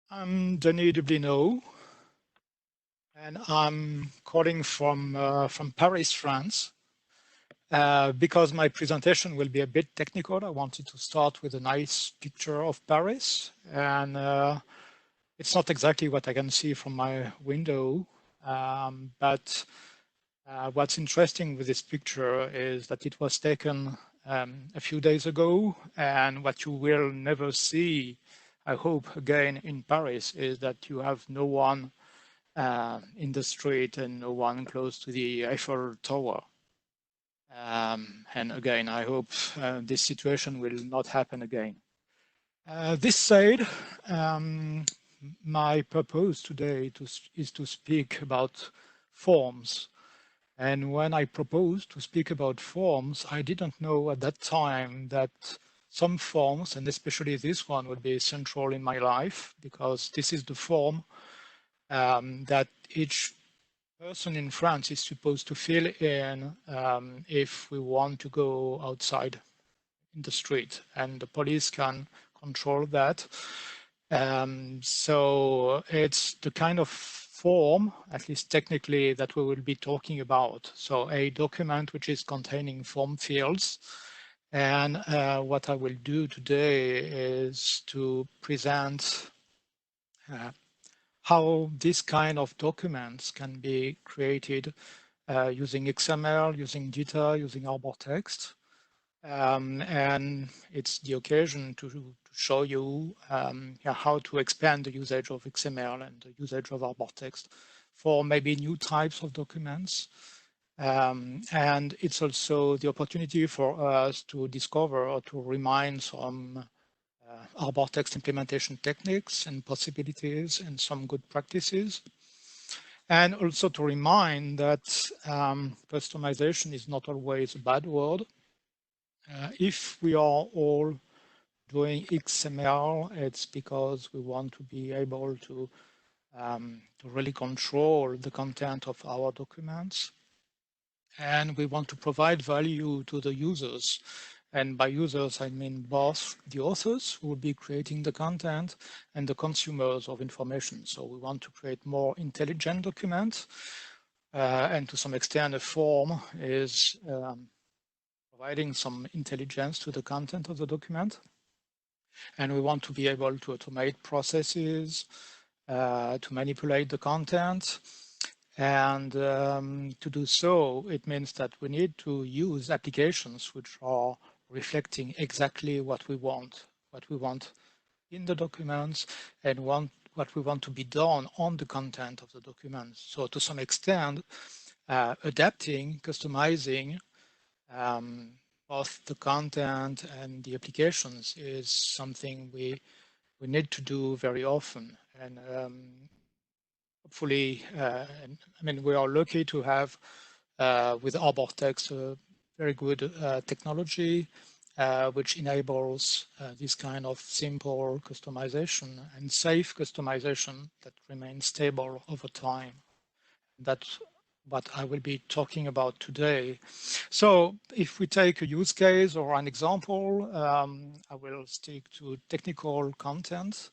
I'm Denis Dublineau, and I'm calling from Paris, France. Because my presentation will be a bit technical, I wanted to start with a nice picture of Paris. And it's not exactly what I can see from my window, but what's interesting with this picture is that it was taken a few days ago, and what you will never see, I hope, again in Paris, is that you have no one in the street and no one close to the Eiffel Tower. And again, I hope this situation will not happen again. This said, my purpose today is to speak about forms. And when I proposed to speak about forms, I didn't know at that time that some forms, and especially this one, would be central in my life, because this is the form that each person in France is supposed to fill in if we want to go outside in the street, and the police can control that. So it's the kind of form, at least technically, that we will be talking about. So a document which is containing form fields. And what I will do today is to present how this kind of documents can be created using XML, using DITA, using Arbortext. And it's the occasion to show you how to expand the usage of XML and the usage of Arbortext for maybe new types of documents. And it's also the opportunity for us to discover or to remind some Arbortext implementation techniques and possibilities and some good practices. And also to remind that customization is not always a bad word. If we are all doing XML, it's because we want to be able to really control the content of our documents. And we want to provide value to the users. And by users, I mean both the authors who will be creating the content and the consumers of information. So we want to create more intelligent documents. And to some extent, a form is providing some intelligence to the content of the document. And we want to be able to automate processes, to manipulate the content. And to do so, it means that we need to use applications which are reflecting exactly what we want in the documents and what we want to be done on the content of the documents. So to some extent, adapting, customizing both the content and the applications is something we need to do very often. And hopefully, I mean, we are lucky to have with Arbortext a very good technology which enables this kind of simple customization and safe customization that remains stable over time. That's what I will be talking about today. So if we take a use case or an example, I will stick to technical content.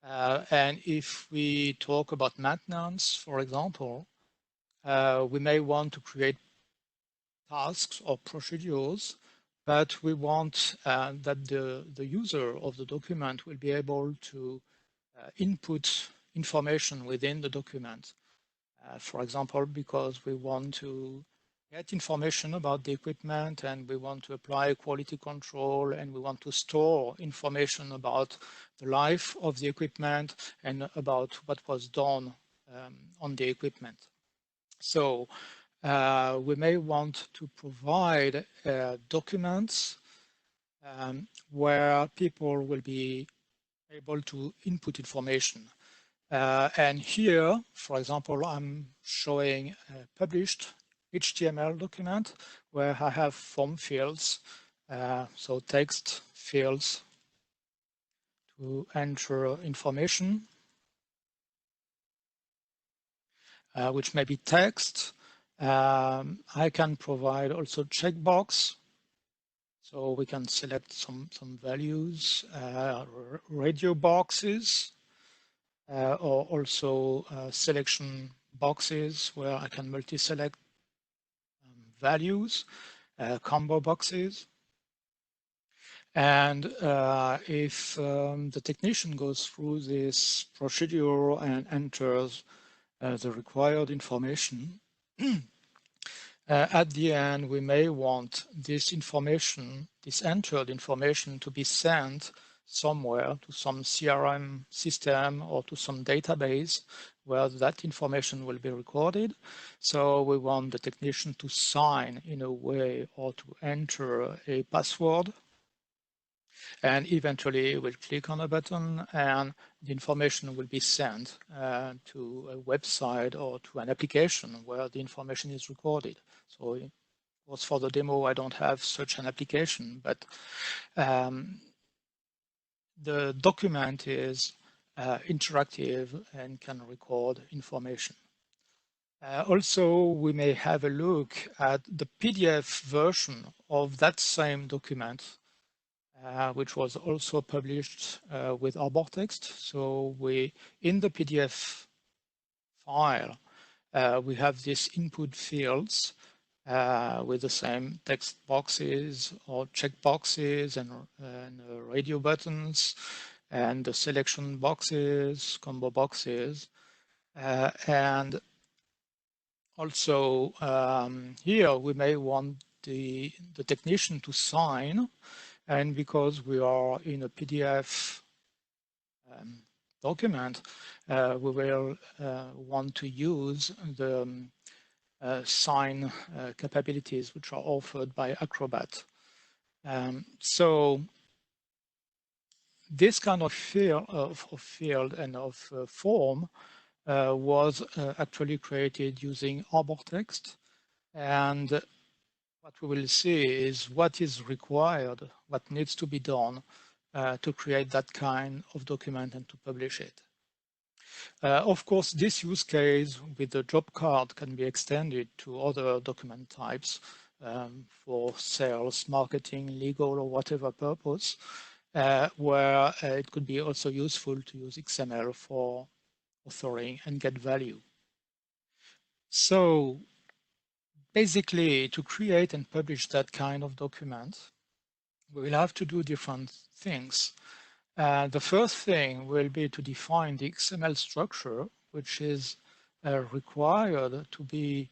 And if we talk about maintenance, for example, we may want to create tasks or procedures, but we want that the user of the document will be able to input information within the document. For example, because we want to get information about the equipment and we want to apply quality control and we want to store information about the life of the equipment and about what was done on the equipment. So we may want to provide documents where people will be able to input information. And here, for example, I'm showing a published HTML document where I have form fields, so text fields to enter information, which may be text. I can provide also checkbox. So we can select some values, radio boxes, or also selection boxes where I can multi-select values, combo boxes. And if the technician goes through this procedure and enters the required information, at the end, we may want this information, this entered information, to be sent somewhere to some CRM system or to some database where that information will be recorded. So we want the technician to sign in a way or to enter a password. And eventually we'll click on a button and the information will be sent to a website or to an application where the information is recorded. So of course, for the demo, I don't have such an application, but the document is interactive and can record information. Also, we may have a look at the PDF version of that same document, which was also published with Arbortext. So in the PDF file, we have these input fields with the same text boxes or check boxes and radio buttons and the selection boxes, combo boxes. And also here we may want the technician to sign, and because we are in a PDF document, we will want to use the sign capabilities which are offered by Acrobat. So this kind of field and of form was actually created using Arbortext. And what we will see is what is required, what needs to be done to create that kind of document and to publish it. Of course, this use case with the job card can be extended to other document types for sales, marketing, legal, or whatever purpose, where it could be also useful to use XML for authoring and get value. So basically, to create and publish that kind of document, we will have to do different things. The first thing will be to define the XML structure, which is required to be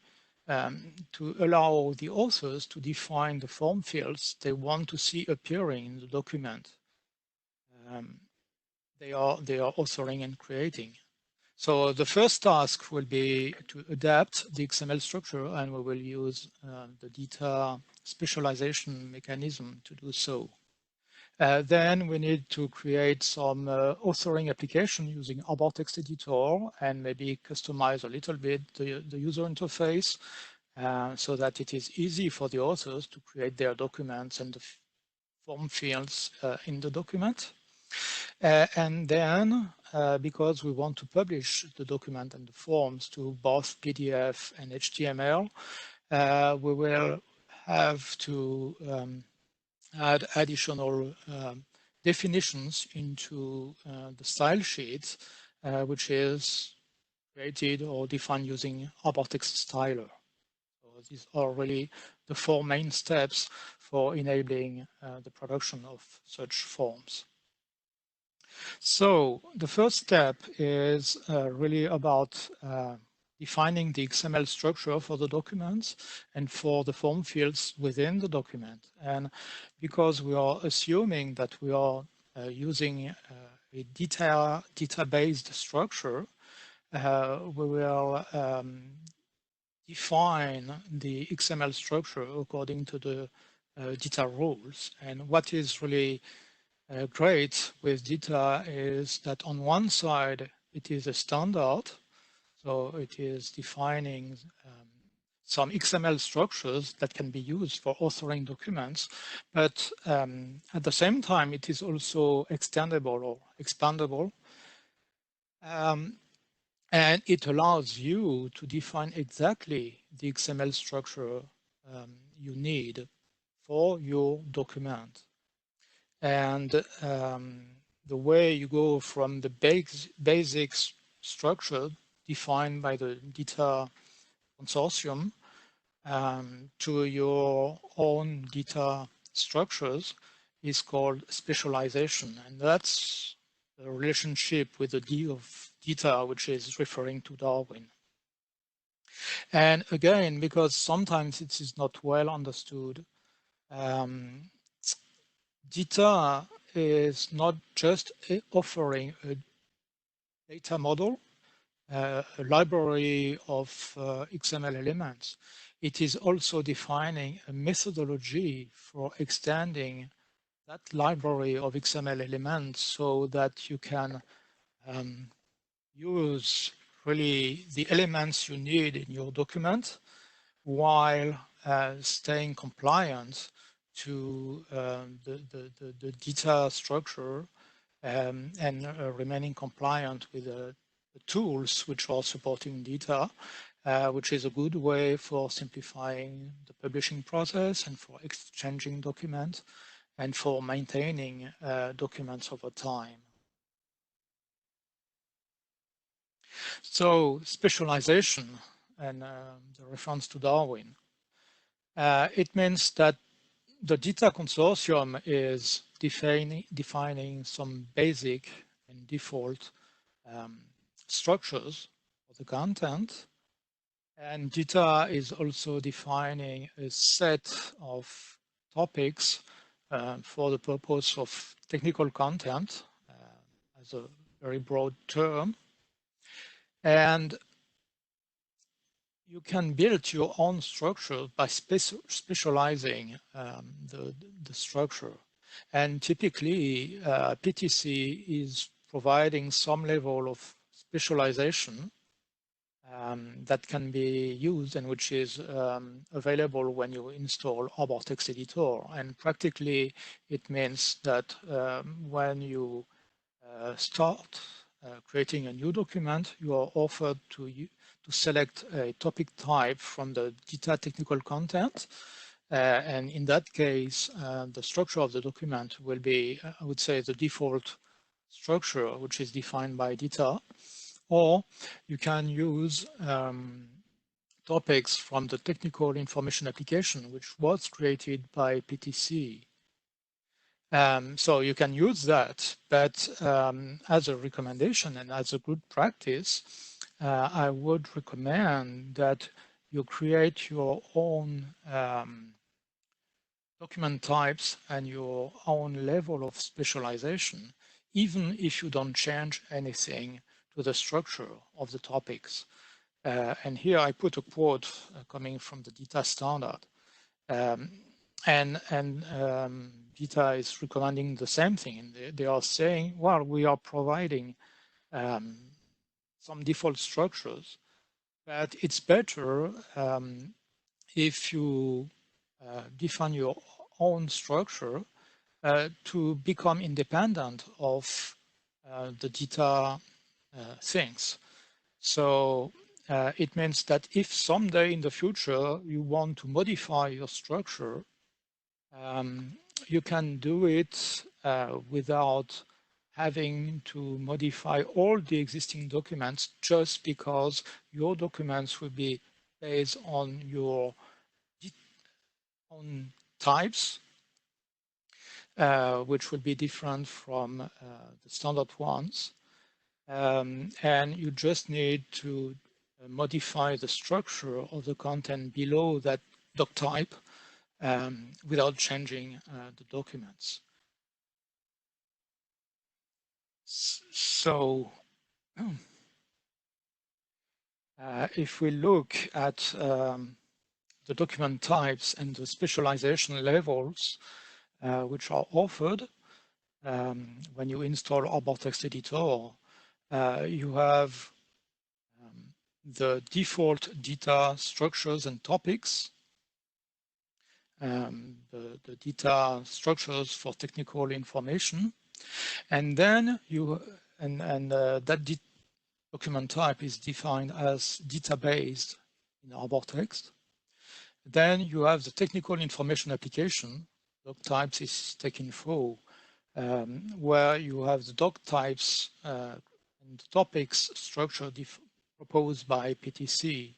to allow the authors to define the form fields they want to see appearing in the document they are authoring and creating. So the first task will be to adapt the XML structure, and we will use the DITA specialization mechanism to do so. Then we need to create some authoring application using Arbortext editor and maybe customize a little bit the user interface so that it is easy for the authors to create their documents and the form fields in the document. And then, because we want to publish the document and the forms to both PDF and HTML, we will have to add additional definitions into the style sheet, which is created or defined using Arbortext Styler. So these are really the four main steps for enabling the production of such forms. So the first step is really about defining the XML structure for the documents and for the form fields within the document. And because we are assuming that we are using a DITA-based structure, we will define the XML structure according to the DITA rules. And what is really great with DITA is that on one side, it is a standard. So it is defining some XML structures that can be used for authoring documents. But at the same time, it is also extendable or expandable. And it allows you to define exactly the XML structure you need for your document. And the way you go from the basic structure defined by the DITA consortium to your own DITA structures is called specialization. And that's the relationship with the D of DITA, which is referring to Darwin. And again, because sometimes it is not well understood, DITA is not just offering a data model, a library of XML elements. It is also defining a methodology for extending that library of XML elements so that you can use really the elements you need in your document while staying compliant to the DITA structure and remaining compliant with the tools which are supporting DITA, which is a good way for simplifying the publishing process and for exchanging documents and for maintaining documents over time. So specialization and the reference to Darwin. It means that the DITA consortium is defining some basic and default structures of the content. And DITA is also defining a set of topics for the purpose of technical content as a very broad term. And you can build your own structure by specializing the structure. And typically, PTC is providing some level of specialization that can be used and which is available when you install Arbortext editor. And practically, it means that when you start creating a new document, you are offered to select a topic type from the DITA technical content. And in that case, the structure of the document will be, I would say, the default structure, which is defined by DITA. Or you can use topics from the technical information application, which was created by PTC. So you can use that, but as a recommendation and as a good practice, I would recommend that you create your own document types and your own level of specialization, even if you don't change anything to the structure of the topics. And here I put a quote coming from the DITA standard. And DITA is recommending the same thing. They are saying, well, we are providing some default structures, but it's better if you define your own structure to become independent of the DITA things. So it means that if someday in the future you want to modify your structure, you can do it without having to modify all the existing documents just because your documents will be based on your own types, which will be different from the standard ones. And you just need to modify the structure of the content below that doc type without changing the documents. So if we look at the document types and the specialization levels which are offered when you install Arbortext editor, you have the default DITA structures and topics, the DITA structures for technical information, and then that document type is defined as DITA-based in Arbortext. Then you have the technical information application. Doc types is taken for where you have the doc types and topics structure proposed by PTC.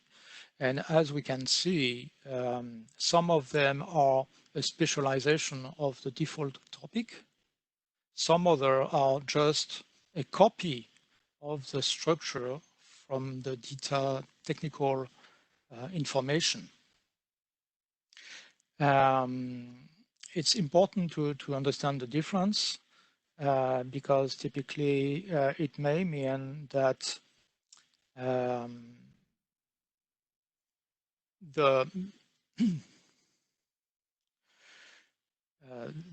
And as we can see, some of them are a specialization of the default topic. Some other are just a copy of the structure from the DITA technical information. It's important to understand the difference because typically it may mean that the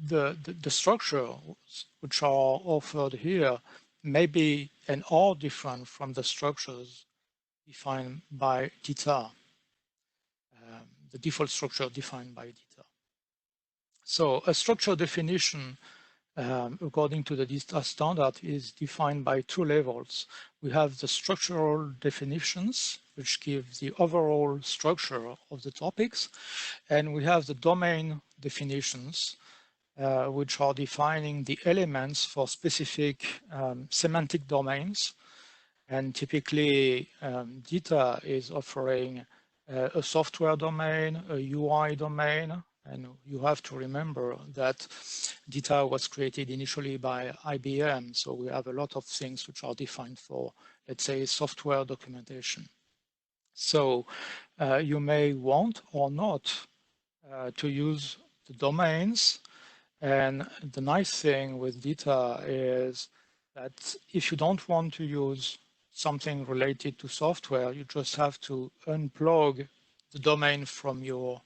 the structure which are offered here may be and are different from the structures defined by DITA, the default structure defined by DITA. So a structure definition according to the DITA standard is defined by two levels. We have the structural definitions, which give the overall structure of the topics, and we have the domain definitions, which are defining the elements for specific semantic domains. And typically, DITA is offering a software domain, a UI domain, and you have to remember that DITA was created initially by IBM, so we have a lot of things which are defined for, let's say, software documentation. So you may want or not to use the domains. And the nice thing with DITA is that if you don't want to use something related to software, you just have to unplug the domain from your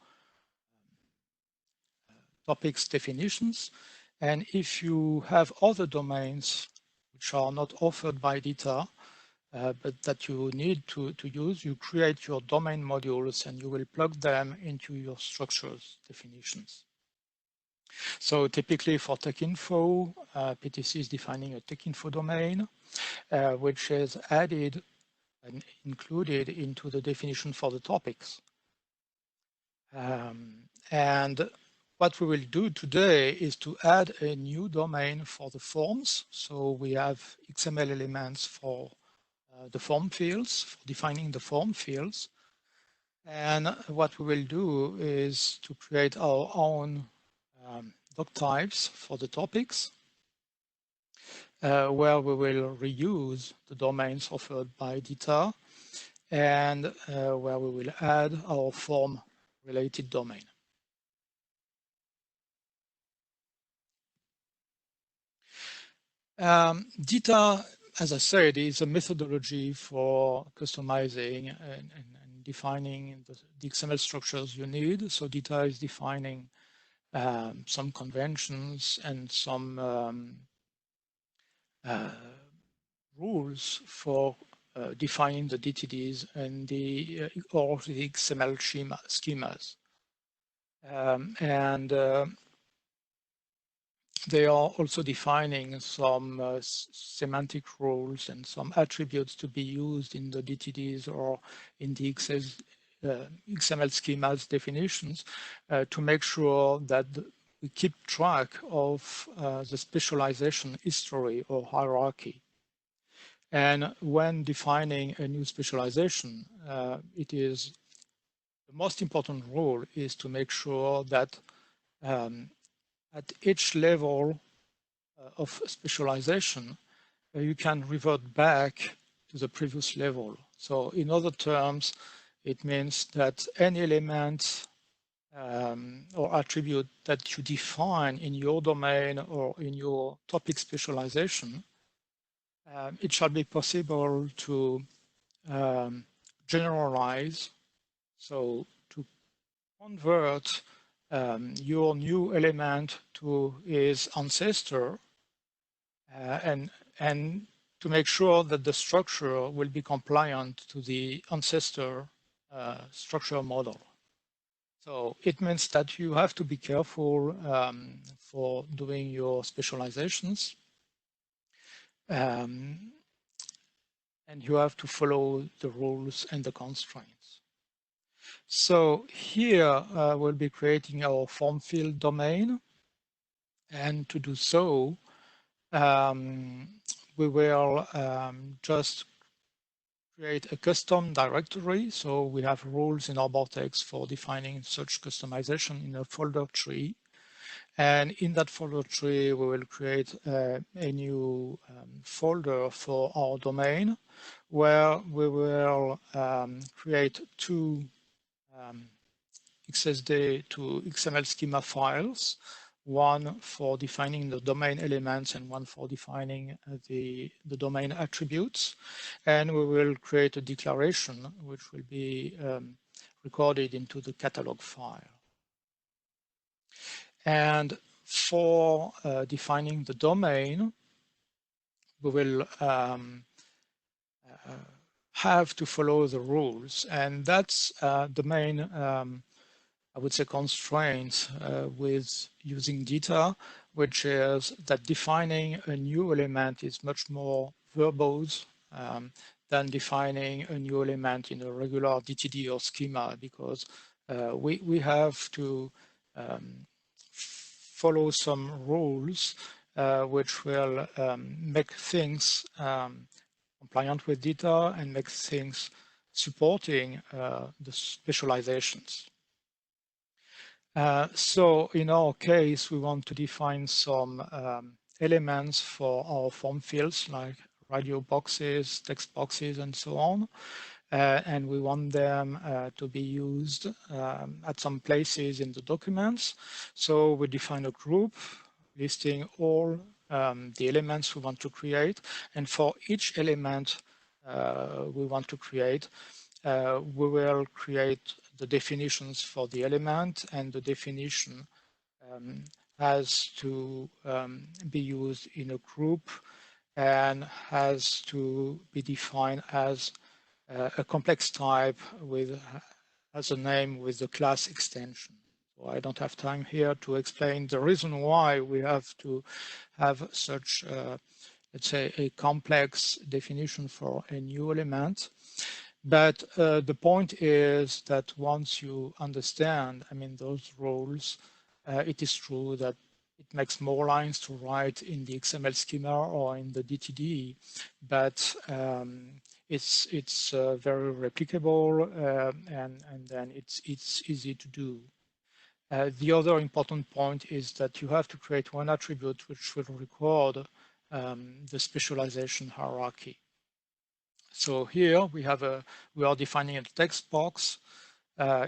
topics definitions. And if you have other domains which are not offered by DITA, but that you need to use, you create your domain modules and you will plug them into your structures definitions. So typically for TechInfo, PTC is defining a TechInfo domain, which is added and included into the definition for the topics. And what we will do today is to add a new domain for the forms. So we have XML elements for the form fields, for defining the form fields. And what we will do is to create our own doc types for the topics, where we will reuse the domains offered by DITA and where we will add our form related domain. DITA, as I said, is a methodology for customizing and defining the XML structures you need. So DITA is defining some conventions and some rules for defining the DTDs and the or the XML schemas. They are also defining some semantic rules and some attributes to be used in the DTDs or in the XML schemas definitions to make sure that we keep track of the specialization history or hierarchy. And when defining a new specialization, it is the most important rule is to make sure that at each level of specialization, you can revert back to the previous level. So in other terms, it means that any element or attribute that you define in your domain or in your topic specialization, it shall be possible to generalize, so to convert your new element to its ancestor and to make sure that the structure will be compliant to the ancestor structure model. So it means that you have to be careful for doing your specializations. And you have to follow the rules and the constraints. So here we'll be creating our form field domain. And to do so, we will just create a custom directory. So we have rules in Arbortext for defining such customization in a folder tree. And in that folder tree, we will create a new folder for our domain where we will create two XSD to XML schema files, one for defining the domain elements and one for defining the domain attributes. And we will create a declaration which will be recorded into the catalog file. And for defining the domain, we will have to follow the rules. And that's the main I would say constraints with using DITA, which is that defining a new element is much more verbose than defining a new element in a regular DTD or schema, because we have to follow some rules which will make things compliant with DITA and make things supporting the specializations. So in our case, we want to define some elements for our form fields like radio boxes, text boxes, and so on. And we want them to be used at some places in the documents. So we define a group listing all the elements we want to create. And for each element we want to create, we will create the definitions for the element, and the definition has to be used in a group and has to be defined as a complex type with as a name with the class extension. So I don't have time here to explain the reason why we have to have such let's say a complex definition for a new element. But the point is that once you understand, I mean, those rules, it is true that it makes more lines to write in the XML schema or in the DTD, but it's very replicable and then it's easy to do. The other important point is that you have to create one attribute which will record the specialization hierarchy. So here we are defining a text box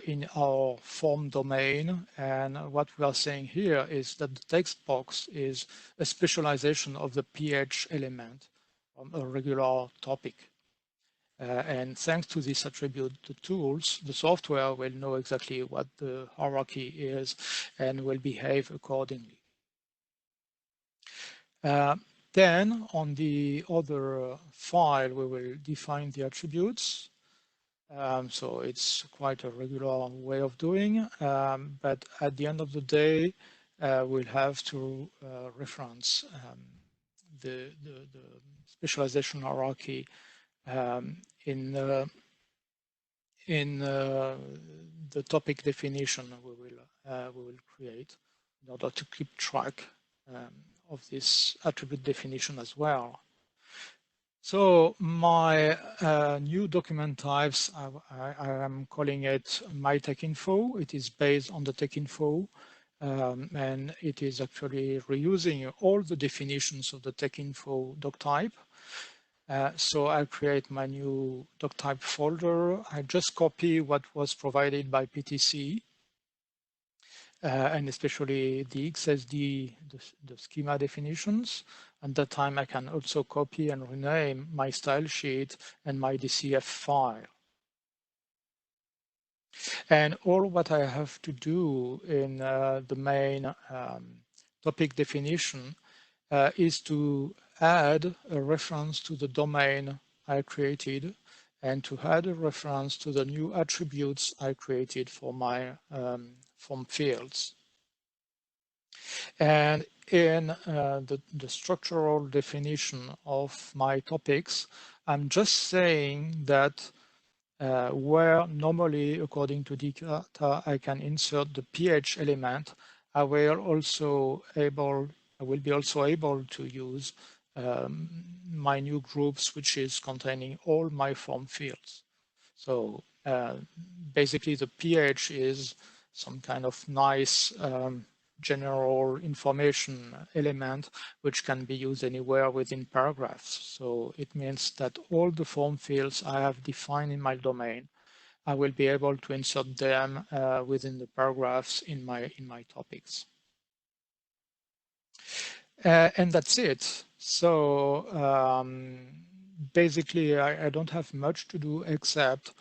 in our form domain, and what we are saying here is that the text box is a specialization of the PH element from a regular topic. And thanks to this attribute, the tools, the software will know exactly what the hierarchy is and will behave accordingly. Then on the other file, we will define the attributes. So it's quite a regular way of doing, but at the end of the day, we'll have to reference the specialization hierarchy in the topic definition we will create in order to keep track of this attribute definition as well. So my new document types, I am calling it my tech info. It is based on the tech info, and it is actually reusing all the definitions of the tech info doc type. So I'll create my new doc type folder. I just copy what was provided by PTC. And especially the XSD, the schema definitions. At that time, I can also copy and rename my style sheet and my DCF file. And all what I have to do in the main topic definition is to add a reference to the domain I created and to add a reference to the new attributes I created for my form fields. And in the structural definition of my topics, I'm just saying that where normally, according to DITA, I can insert the PH element, I will also able I will be also able to use my new groups, which is containing all my form fields. So basically the pH is some kind of nice general information element which can be used anywhere within paragraphs. So it means that all the form fields I have defined in my domain, I will be able to insert them within the paragraphs in my topics. And that's it. So basically, I don't have much to do except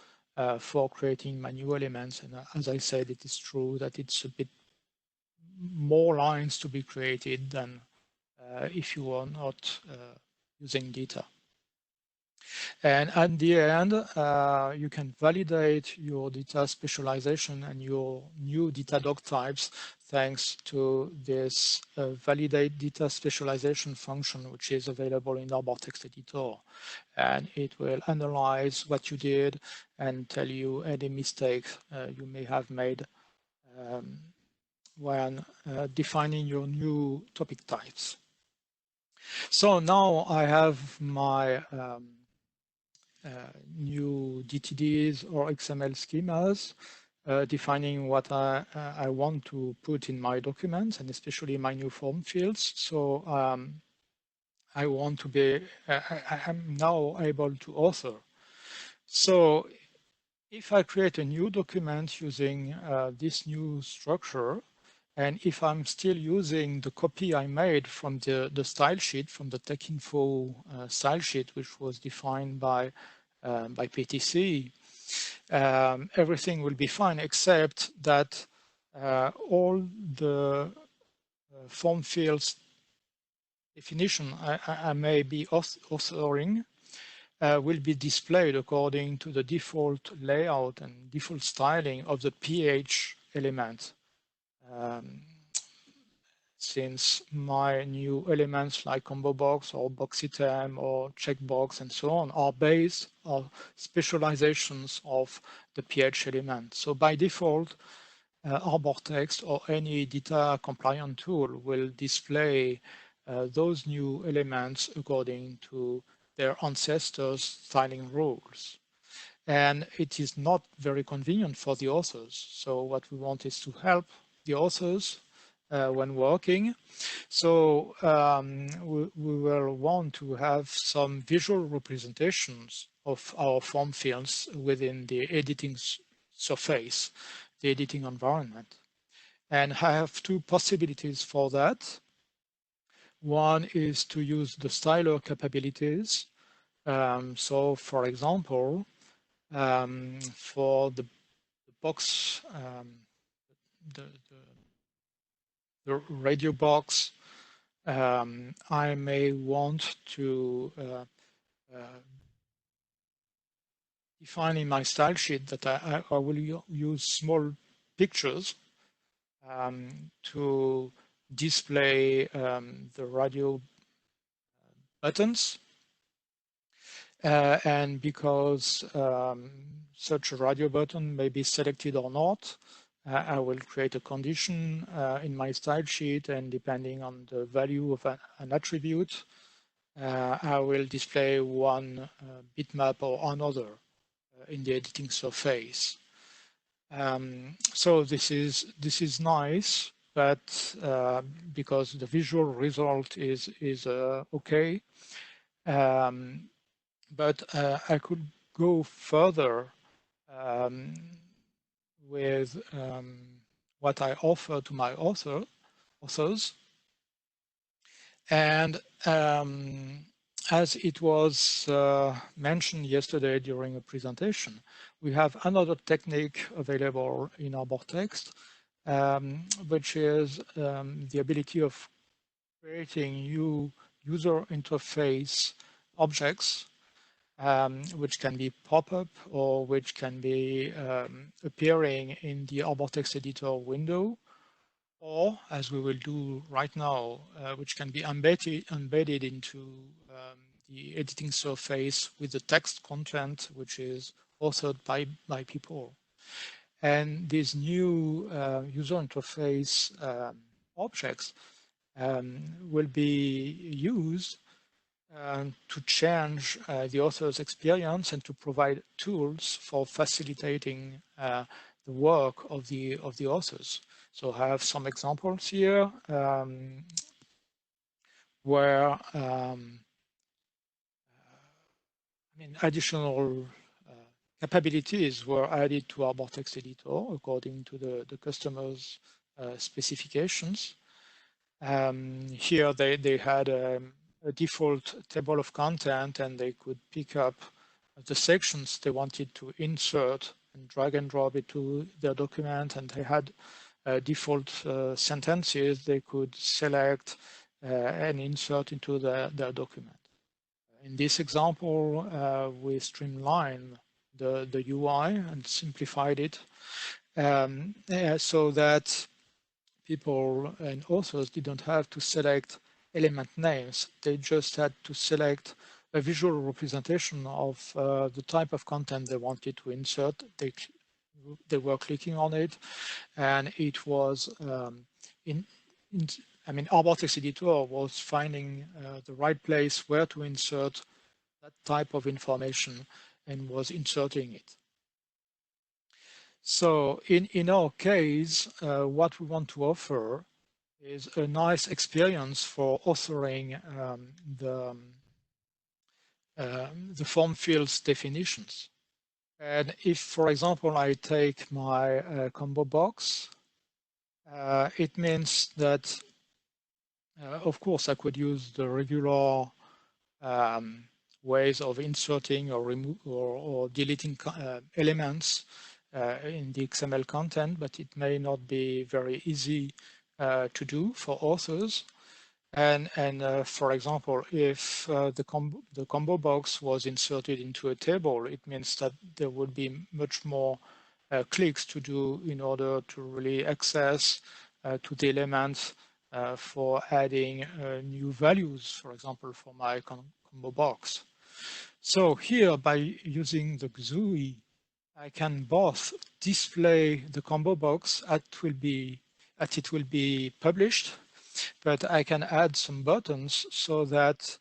for creating my new elements. And as I said, it is true that it's a bit more lines to be created than if you are not using DITA. And at the end, you can validate your DITA specialization and your new DITA doc types thanks to this validate DITA specialization function, which is available in Arbortext editor. And it will analyze what you did and tell you any mistakes you may have made when defining your new topic types. So now I have my new DTDs or XML schemas defining what I want to put in my documents and especially my new form fields. So I want to be, I'm now able to author. So if I create a new document using this new structure, and if I'm still using the copy I made from the style sheet, from the TechInfo style sheet, which was defined by PTC, everything will be fine, except that all the form fields definition I may be authoring will be displayed according to the default layout and default styling of the pH element. Since my new elements like combo box or box item or checkbox and so on are based on specializations of the pH element. So by default, Arbortext or any DITA compliant tool will display those new elements according to their ancestors' styling rules. And it is not very convenient for the authors. So what we want is to help the authors when working. So we will want to have some visual representations of our form fields within the editing surface, the editing environment. And I have two possibilities for that. One is to use the styler capabilities. So for example, for the box, the radio box, I may want to define in my style sheet that I will use small pictures to display the radio buttons. And because such a radio button may be selected or not, I will create a condition in my style sheet, and depending on the value of an attribute, I will display one bitmap or another in the editing surface. So this is nice, but because the visual result is okay, but I could go further with what I offer to my authors. And as it was mentioned yesterday during a presentation, we have another technique available in Arbortext, which is the ability of creating new user interface objects, which can be pop-up or which can be appearing in the Arbortext editor window, or as we will do right now, which can be embedded into the editing surface with the text content, which is authored by people. And these new user interface objects will be used to change the author's experience and to provide tools for facilitating the work of the authors. So I have some examples here where additional capabilities were added to Arbortext editor according to the customer's specifications. Here they had a default table of content, and they could pick up the sections they wanted to insert and drag and drop it to their document, and they had default sentences they could select and insert into their document. In this example, we streamlined the UI and simplified it so that people and authors didn't have to select element names. They just had to select a visual representation of the type of content they wanted to insert. They were clicking on it, and it was Arbortext editor was finding the right place where to insert that type of information and was inserting it. So in our case, what we want to offer is a nice experience for authoring the form fields definitions. And if, for example, I take my combo box, it means that, of course, I could use the regular ways of inserting or deleting elements in the XML content, but it may not be very easy to do for authors. And for example, if the combo box was inserted into a table, it means that there would be much more clicks to do in order to really access to the elements for adding new values, for example, for my combo box. So here, by using the GUI, I can both display the combo box as it will be published, but I can add some buttons so that,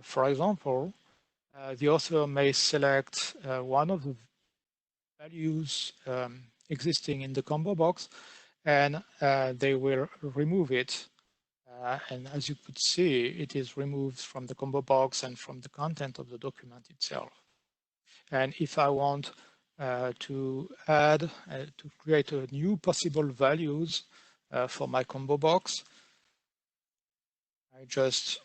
for example, the author may select one of the values existing in the combo box, and they will remove it. And as you could see, it is removed from the combo box and from the content of the document itself. And if I want to add, to create a new possible values for my combo box, I just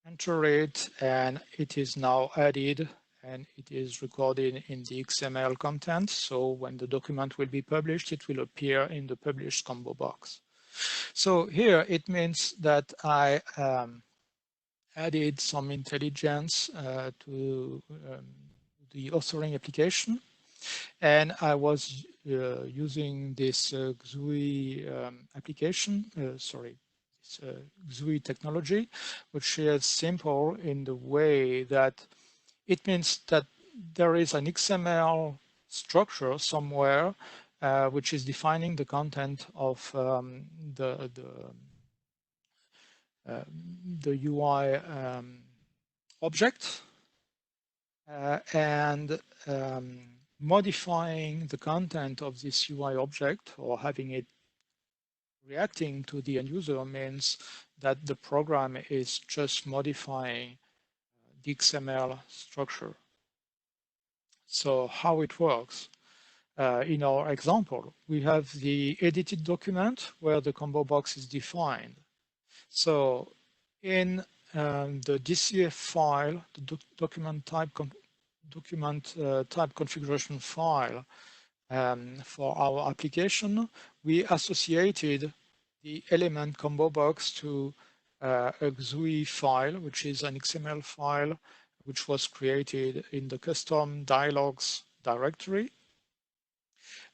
enter it, and it is now added, and it is recorded in the XML content. So when the document will be published, it will appear in the published combo box. So here it means that I added some intelligence to the authoring application, and I was using this GUI application, this GUI technology, which is simple in the way that it means that there is an XML structure somewhere which is defining the content of the UI object, and modifying the content of this UI object or having it reacting to the end user means that the program is just modifying the XML structure. So how it works? In our example, we have the edited document where the combo box is defined. So in the DCF file, the document type configuration file for our application, we associated the element combo box to a GUI file, which is an XML file, which was created in the custom dialogues directory.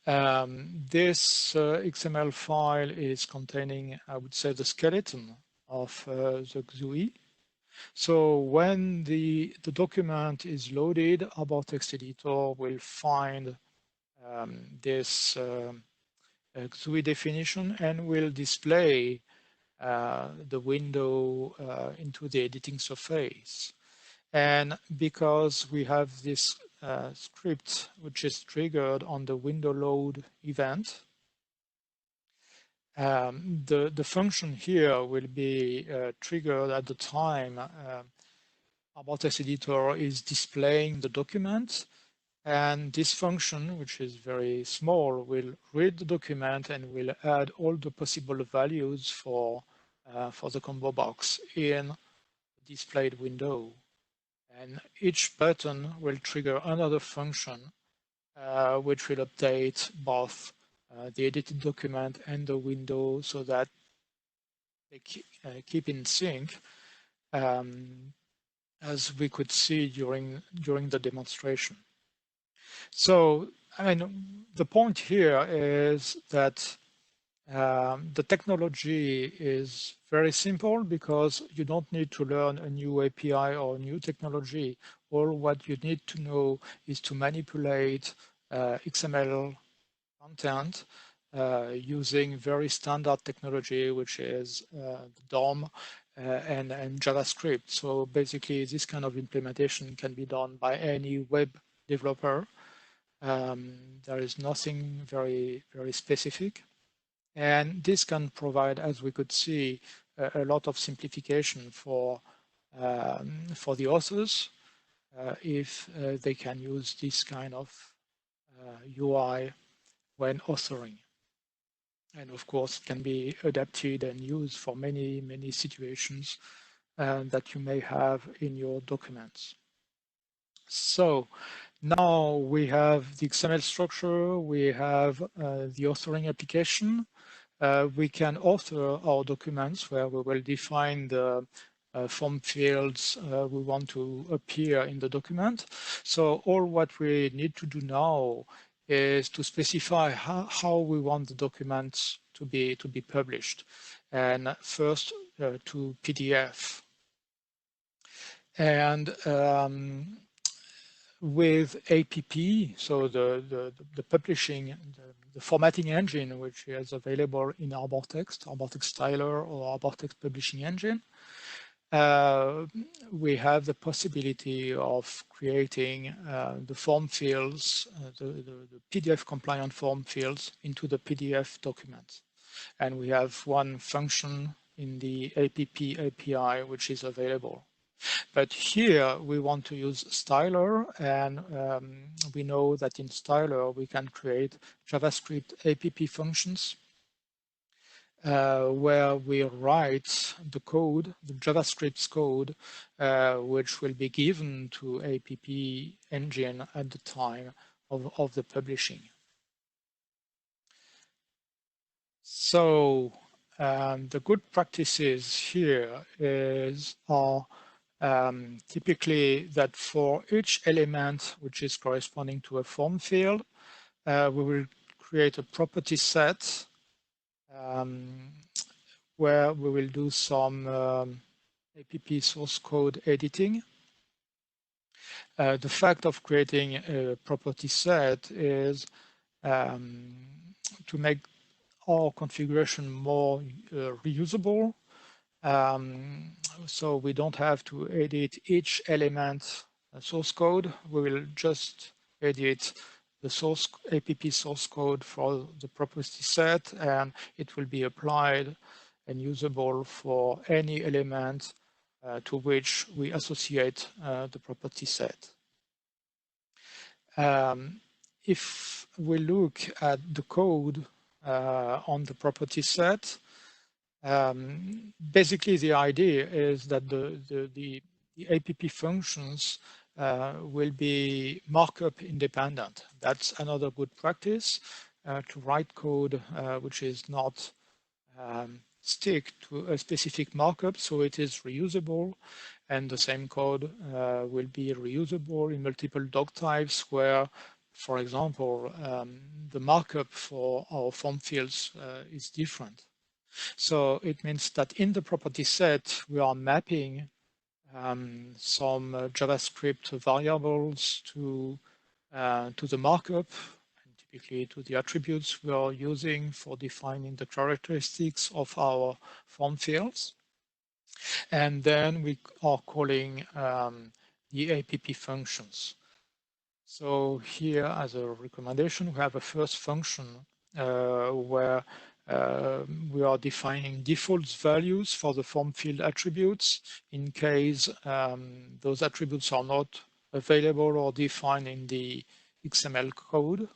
This XML file is containing, I would say, the skeleton of the GUI. So when the document is loaded, Arbortext editor will find this GUI definition and will display the window into the editing surface. And because we have this script which is triggered on the window load event, the function here will be triggered at the time Arbortext editor is displaying the document, and this function, which is very small, will read the document and will add all the possible values for the combo box in the displayed window. And each button will trigger another function which will update both the edited document and the window so that they keep in sync, as we could see during the demonstration. So, I mean, the point here is that the technology is very simple because you don't need to learn a new API or new technology. All what you need to know is to manipulate XML content using very standard technology, which is the DOM and JavaScript. So basically, this kind of implementation can be done by any web developer. There is nothing very specific. And this can provide, as we could see, a lot of simplification for the authors if they can use this kind of UI when authoring. And of course, it can be adapted and used for many situations that you may have in your documents. So now we have the XML structure, we have the authoring application. We can author our documents where we will define the form fields we want to appear in the document. So all what we need to do now is to specify how we want the documents to be published. And first to PDF. And with APP, so the publishing, the formatting engine, which is available in Arbortext Styler or Arbortext Publishing Engine, we have the possibility of creating the form fields, the PDF compliant form fields into the PDF document. And we have one function in the APP API which is available. But here we want to use Styler, and we know that in Styler we can create JavaScript APP functions where we write the code, the JavaScript code, which will be given to APP engine at the time of the publishing. So the good practices here are typically that for each element which is corresponding to a form field, we will create a property set where we will do some APP source code editing. The fact of creating a property set is to make our configuration more reusable. So we don't have to edit each element source code. We will just edit the source APP source code for the property set, and it will be applied and usable for any element to which we associate the property set. If we look at the code on the property set, basically the idea is that the APP functions will be markup independent. That's another good practice to write code which is not stick to a specific markup, so it is reusable, and the same code will be reusable in multiple doc types where, for example, the markup for our form fields is different. So it means that in the property set, we are mapping some JavaScript variables to the markup. And typically to the attributes we are using for defining the characteristics of our form fields. And then we are calling the APP functions. So here, as a recommendation, we have a first function where we are defining default values for the form field attributes in case those attributes are not available or defined in the XML code.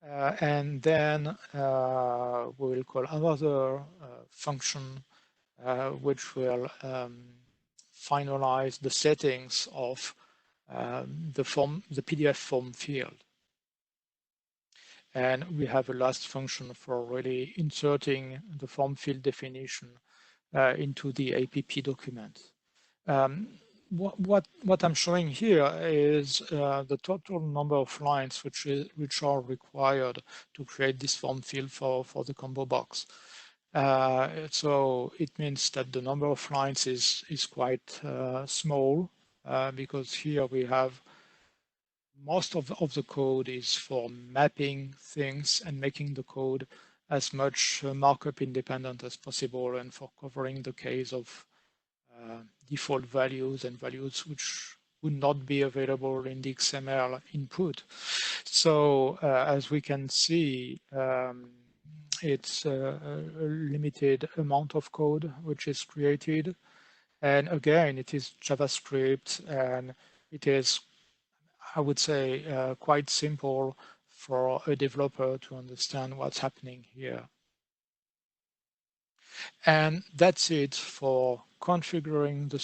And then we will call another function which will finalize the settings of the PDF form field. And we have a last function for really inserting the form field definition into the APP document. What I'm showing here is the total number of lines which are required to create this form field for the combo box. So it means that the number of lines is quite small because here we have most of the code is for mapping things and making the code as much markup independent as possible and for covering the case of default values and values which would not be available in the XML input. So as we can see, it's a limited amount of code which is created. And again, it is JavaScript and it is, I would say, quite simple for a developer to understand what's happening here. And that's it for configuring the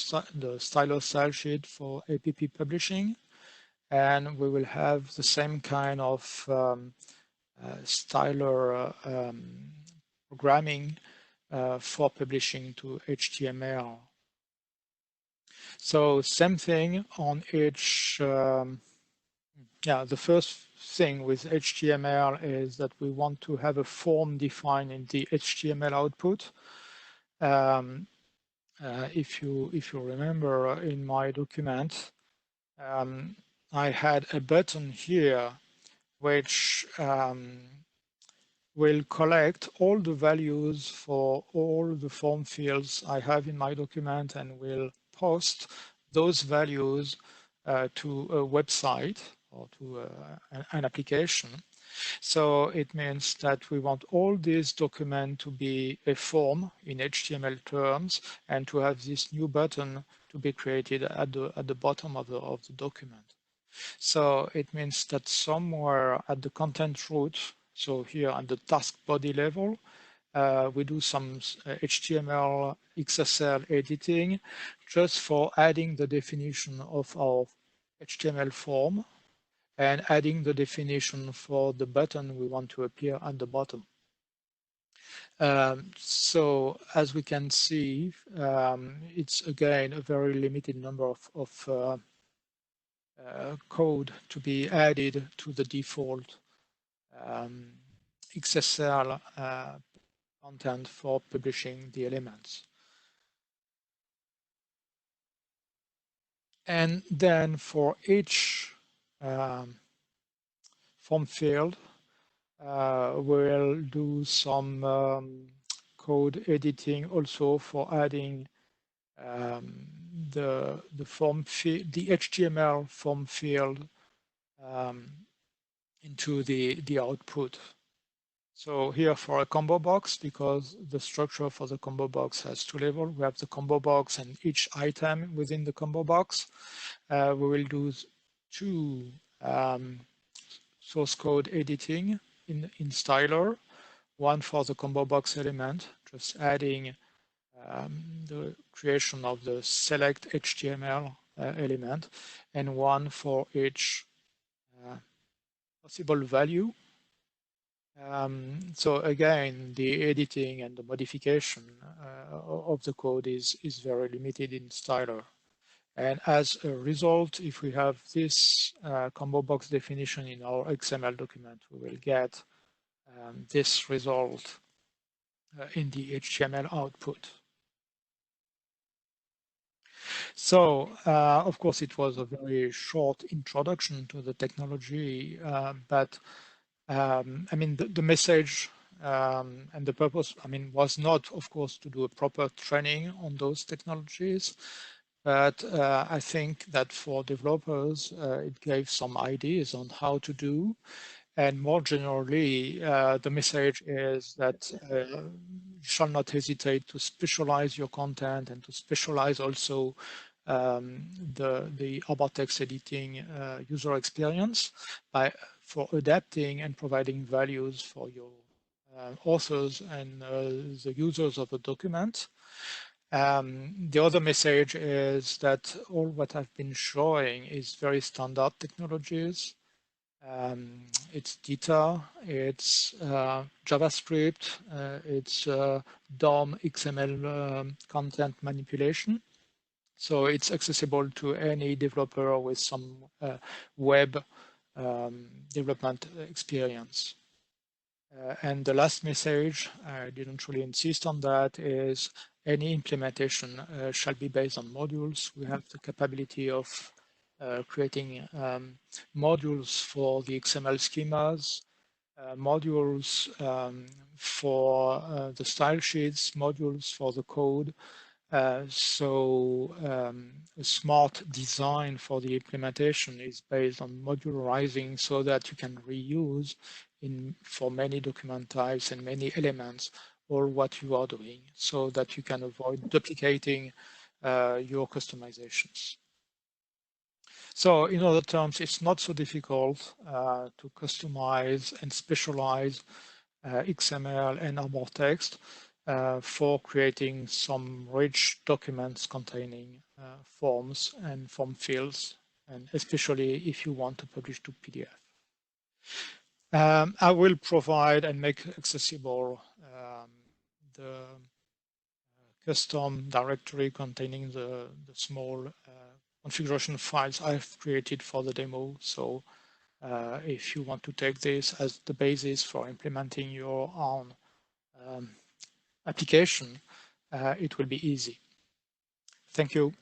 Styler style sheet for APP publishing. And we will have the same kind of Styler programming for publishing to HTML. So same thing on each, the first thing with HTML is that we want to have a form defined in the HTML output. If you remember in my document, I had a button here which will collect all the values for all the form fields I have in my document and will post those values to a website or to an application. So it means that we want all this document to be a form in HTML terms and to have this new button to be created at the bottom of the document. So it means that somewhere at the content root, so here at the task body level, we do some HTML, XSL editing just for adding the definition of our HTML form and adding the definition for the button we want to appear at the bottom. So as we can see, it's again a very limited number of code to be added to the default XSL content for publishing the elements. And then for each form field, we'll do some code editing also for adding the form field, the HTML form field into the output. So here for a combo box, because the structure for the combo box has two levels, we have the combo box and each item within the combo box. We will do two source code editing in Styler, one for the combo box element, just adding the creation of the select HTML element, and one for each possible value. So again, the editing and the modification of the code is very limited in Styler. And as a result, if we have this combo box definition in our XML document, we will get this result in the HTML output. So, of course, it was a very short introduction to the technology, but I mean, the message and the purpose, I mean, was not, of course, to do a proper training on those technologies, but I think that for developers, it gave some ideas on how to do. And more generally, the message is that you shall not hesitate to specialize your content and to specialize also the Arbortext editing user experience for adapting and providing values for your authors and the users of the document. The other message is that all what I've been showing is very standard technologies. It's DITA, it's JavaScript, it's DOM XML content manipulation. So it's accessible to any developer with some web development experience. And the last message, I didn't really insist on that, is any implementation shall be based on modules. We have the capability of creating modules for the XML schemas, modules for the style sheets, modules for the code. So a smart design for the implementation is based on modularizing so that you can reuse for many document types and many elements or what you are doing so that you can avoid duplicating your customizations. So in other terms, it's not so difficult to customize and specialize XML and Arbortext for creating some rich documents containing forms and form fields, and especially if you want to publish to PDF. I will provide and make accessible the custom directory containing the small configuration files I've created for the demo. So if you want to take this as the basis for implementing your own application, it will be easy. Thank you.